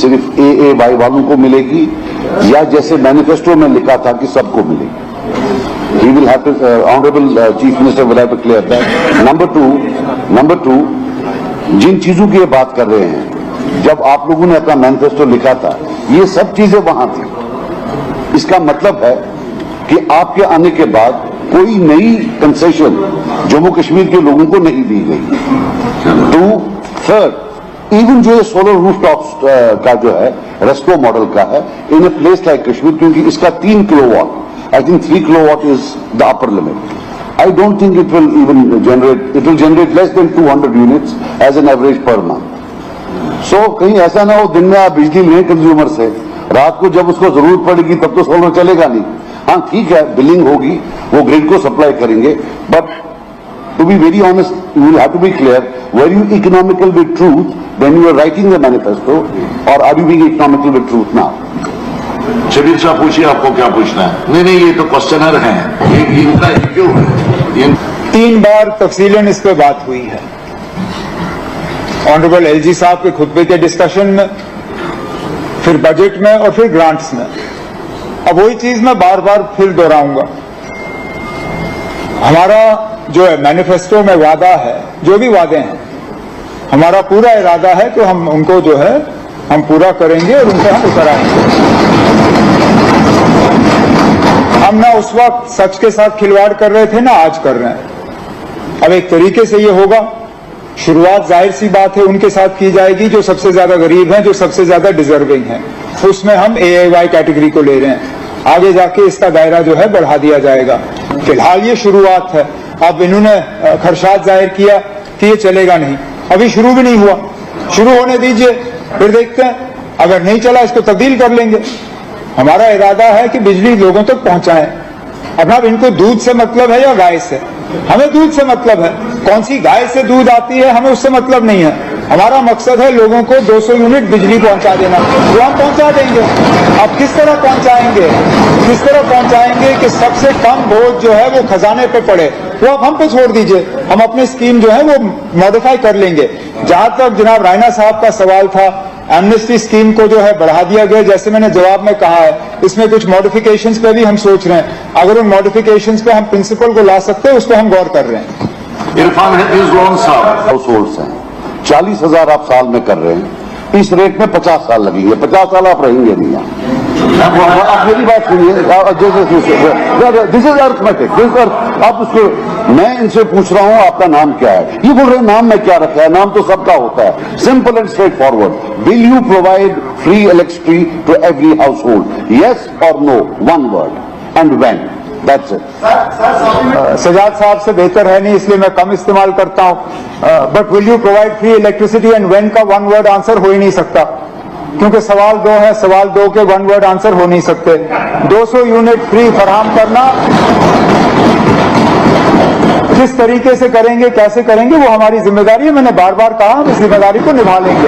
सिर्फ AAY वालों को मिलेगी या जैसे मैनिफेस्टो में लिखा था कि सबको मिलेगी? He will have to, Honorable Chief Minister will have to clear that. Number two, जिन चीजों की ये बात कर रहे हैं, जब आप लोगों ने अपना मैनिफेस्टो लिखा था, ये सब चीजें वहां थी। इसका मतलब है कि आपके आने के बाद कोई नई कंसेशन जम्मू कश्मीर के लोगों को नहीं दी गई। थर्ड, इवन जो ये सोलर रूफटॉप्स का जो है रेस्को मॉडल का है इन ए प्लेस लाइक कश्मीर, क्योंकि इसका 3 kilowatt, I think 3 kilowatt is the upper limit. I don't think it will even generate, it will generate less than 200 units as an average per month. So कहीं ऐसा ना हो दिन में आप बिजली लें कंज्यूमर से, रात को जब उसको जरूरत पड़ेगी तब तो सोलर चलेगा नहीं। हाँ ठीक है, बिलिंग होगी, वो ग्रिड को सप्लाई करेंगे, but to be very honest, you will have to be clear, were you economical with truth when you were writing the manifesto, or are you being economical with truth now? Shabir साहब पूछिए, आपको क्या पूछना है? नहीं, ये तो क्वेश्चनर हैं, ये इनका क्यों है? 3 बार तफसीलन इस पे बात हुई है, ऑनरेबल LG साहब के खुतबे के डिस्कशन में, फिर बजट में और फिर ग्रांट्स में। अब वही चीज मैं बार बार फिर दोहराऊंगा। हमारा जो है मैनिफेस्टो में वादा है, जो भी वादे हैं, हमारा पूरा इरादा है कि हम उनको जो है हम पूरा करेंगे और उनसे हम उतर आएंगे। हम ना उस वक्त सच के साथ खिलवाड़ कर रहे थे, ना आज कर रहे हैं। अब एक तरीके से ये होगा, शुरुआत जाहिर सी बात है उनके साथ की जाएगी जो सबसे ज्यादा गरीब हैं, जो सबसे ज्यादा डिजर्विंग हैं। उसमें हम AAY कैटेगरी को ले रहे हैं, आगे जाके इसका दायरा जो है बढ़ा दिया जाएगा। फिलहाल ये शुरुआत है। अब इन्होंने खदशात जाहिर किया कि ये चलेगा नहीं, अभी शुरू भी नहीं हुआ, शुरू होने दीजिए, फिर देखते हैं, अगर नहीं चला इसको तब्दील कर लेंगे। हमारा इरादा है कि बिजली लोगों तक पहुंचाएं। अब इनको दूध से मतलब है या गाय से? हमें दूध से मतलब है। कौन सी गाय से दूध आती है हमें उससे मतलब नहीं है। हमारा मकसद है लोगों को 200 यूनिट बिजली पहुंचा देना, वो हम पहुंचा देंगे। अब किस तरह पहुंचाएंगे, किस तरह पहुंचाएंगे कि सबसे कम बोझ जो है वो खजाने पे पड़े, वो अब हम पे छोड़ दीजिए। हम अपनी स्कीम जो है वो मॉडिफाई कर लेंगे। जहां तक जनाब रायना साहब का सवाल था, एमनेस्टी स्कीम को जो है बढ़ा दिया गया, जैसे मैंने जवाब में कहा है, इसमें कुछ मॉडिफिकेशंस पे भी हम सोच रहे हैं। अगर उन मॉडिफिकेशंस पे हम प्रिंसिपल को ला सकते हैं, उस पर हम गौर कर रहे हैं। इरफान साहब हाउस होल्ड्स हैं, 40,000 आप साल में कर रहे हैं, इस रेट में 50 साल लगेंगे। 50 साल आप रहेंगे नहीं यहाँ। आप मेरी बात सुनिए, दिस इज अर्थमेटिक, आप उसको, मैं इनसे पूछ रहा हूं आपका नाम क्या है, ये बोल रहे हैं नाम में क्या रखा है, नाम तो सबका होता है। Simple and straightforward, will you provide free electricity to every household, yes और no, one word and when, that's it. Sajjad साहब से बेहतर है नहीं, इसलिए मैं कम इस्तेमाल करता हूं। But will you provide free electricity and when का वन वर्ड आंसर हो ही नहीं सकता, क्योंकि सवाल 2 है, सवाल 2 के वन वर्ड आंसर हो नहीं सकते। 200 यूनिट फ्री फराहम करना, किस तरीके से करेंगे, कैसे करेंगे, वो हमारी जिम्मेदारी है। मैंने बार बार कहा हम इस जिम्मेदारी को निभा लेंगे।